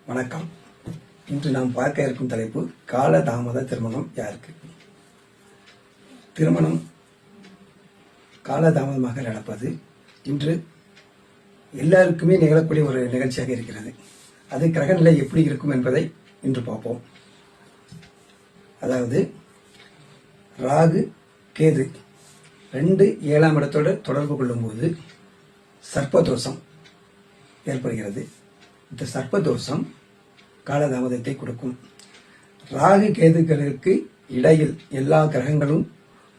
வணக்கம். இன்று நாம் பார்க்க இருக்கும் தலைப்பு காலதாமத திருமணம் யாருக்கு? திருமணம் காலதாமதமாக நடப்பது இன்று எல்லாருக்குமே நிகழக்கூடிய ஒரு நிகழ்ச்சியாக இருக்கிறது. அது கிரகநிலை எப்படி இருக்கும் என்பதை இன்று பார்ப்போம். அதாவது ராகு கேது 2 7ஆம் இடத்தோடு தொடர்பு கொள்ளும்போது சர்ப்பதோஷம் ஏற்படுகிறது. இந்த சர்ப்பதோஷம் காலதாமதத்தை கொடுக்கும். ராகு கேதுகளுக்கு இடையில் எல்லா கிரகங்களும்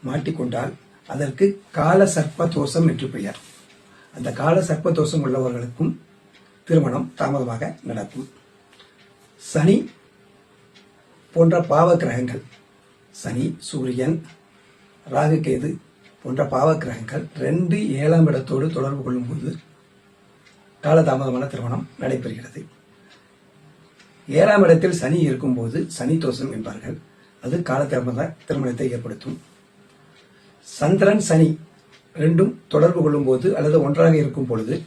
மாட்டிக்கொண்டால் அதற்கு கால சர்ப்பதோஷம் என்று பெயர். அந்த கால சர்ப்பதோஷம் உள்ளவர்களுக்கும் திருமணம் தாமதமாக நடக்கும். சனி போன்ற பாவ கிரகங்கள், சனி சூரியன் ராகு கேது போன்ற பாவ கிரகங்கள் 2 7ஆம் இடத்தோடு தொடர்பு கொள்ளும்போது காலதாமதமான திருமணம் நடைபெறுகிறது. 7ஆம் இடத்தில் சனி இருக்கும்போது சனி தோஷம் என்பார்கள். அது காலதாமத திருமணத்தை ஏற்படுத்தும். சந்திரன் சனி 2ம் தொடர்பு கொள்ளும்போது அல்லது ஒன்றாக இருக்கும் பொழுது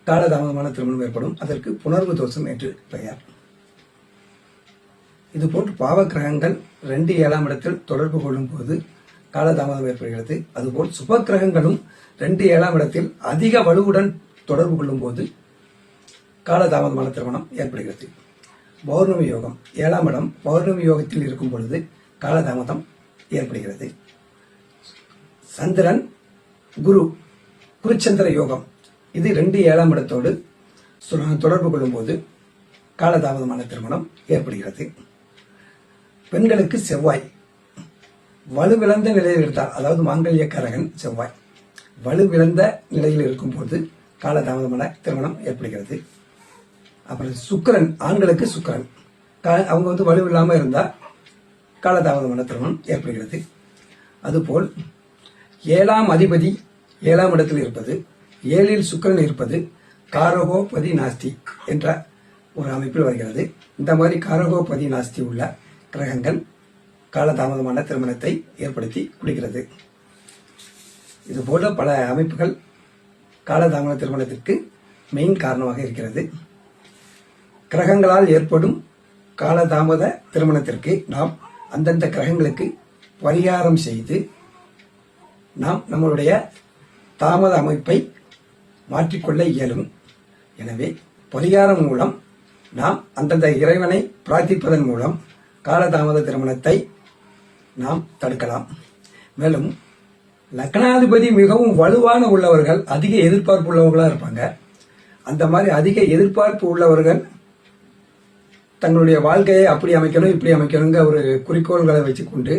காலதாமதமான திருமணம் ஏற்படும். அதற்கு புணர்வு தோஷம் என்று பெயர். இதுபோன்று பாவ கிரகங்கள் 2 7ஆம் இடத்தில் தொடர்பு கொள்ளும் போது காலதாமதம் ஏற்படுகிறது. அதுபோல் சுப கிரகங்களும் 2 7ஆம் இடத்தில் அதிக வலுவுடன் தொடர்பு கொள்ளும் போது காலதாமதமான திருமணம் ஏற்படுகிறது. பௌர்ணமி யோகம் 7ஆம் இடம் பௌர்ணமி யோகத்தில் இருக்கும் பொழுது காலதாமதம் ஏற்படுகிறது. சந்திரன் குரு குருச்சந்திர யோகம் இது 2 7ஆம் இடத்தோடு தொடர்பு கொள்ளும் போது காலதாமதமான திருமணம் ஏற்படுகிறது. பெண்களுக்கு செவ்வாய் வலுவிழந்த நிலையில் இருந்தால், அதாவது மாங்கல்யக்காரகன் செவ்வாய் வலுவிழந்த நிலையில் இருக்கும் போது காலதாமதமான திருமணம் ஏற்படுகிறது. அப்புறம் சுக்கிரன், ஆண்களுக்கு சுக்கிரன் அவங்க வலுவில்லாம இருந்தா காலதாமதமான திருமணம் ஏற்படுகிறது. அதுபோல் 7ஆம் அதிபதி 7ஆம் இடத்தில் இருப்பது, 7இல் சுக்கிரன் இருப்பது காரகோபதி நாஸ்தி என்ற ஒரு அமைப்பில் வருகிறது. இந்த மாதிரி காரகோபதி நாஸ்தி உள்ள கிரகங்கள் காலதாமதமான திருமணத்தை ஏற்படுத்தி கொடுக்கிறது. இதுபோல பல அமைப்புகள் காலதாமத திருமணத்திற்கு மெயின் காரணமாக இருக்கிறது. கிரகங்களால் ஏற்படும் காலதாமத திருமணத்திற்கு நாம் அந்தந்த கிரகங்களுக்கு பரிகாரம் செய்து நாம் நம்மளுடைய தாமத அமைப்பை மாற்றிக்கொள்ள இயலும். எனவே பரிகாரம் மூலம் நாம் அந்தந்த இறைவனை பிரார்த்திப்பதன் மூலம் காலதாமத திருமணத்தை நாம் தடுக்கலாம். மேலும் லக்னாதிபதி மிகவும் வலுவான உள்ளவர்கள், அதிக எதிர்பார்ப்பு உள்ளவர்களா இருப்பாங்க. அந்த மாதிரி அதிக எதிர்பார்ப்பு உள்ளவர்கள் தங்களுடைய வாழ்க்கையை அப்படி அமைக்கணும் இப்படி அமைக்கணுங்க ஒரு குறிக்கோள்களை வச்சுக்கொண்டு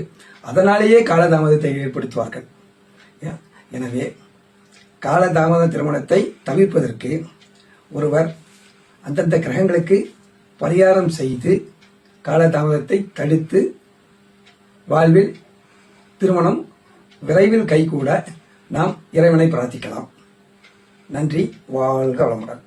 அதனாலேயே காலதாமதத்தை ஏற்படுத்துவார்கள். எனவே காலதாமத திருமணத்தை தவிர்ப்பதற்கு ஒருவர் அந்தந்த கிரகங்களுக்கு பரிகாரம் செய்து காலதாமதத்தை தடுத்து வாழ்வில் திருமணம் விரைவில் கைகூட நாம் இறைவனை பிரார்த்திக்கலாம். நன்றி. வாழ்க வளமுடன்.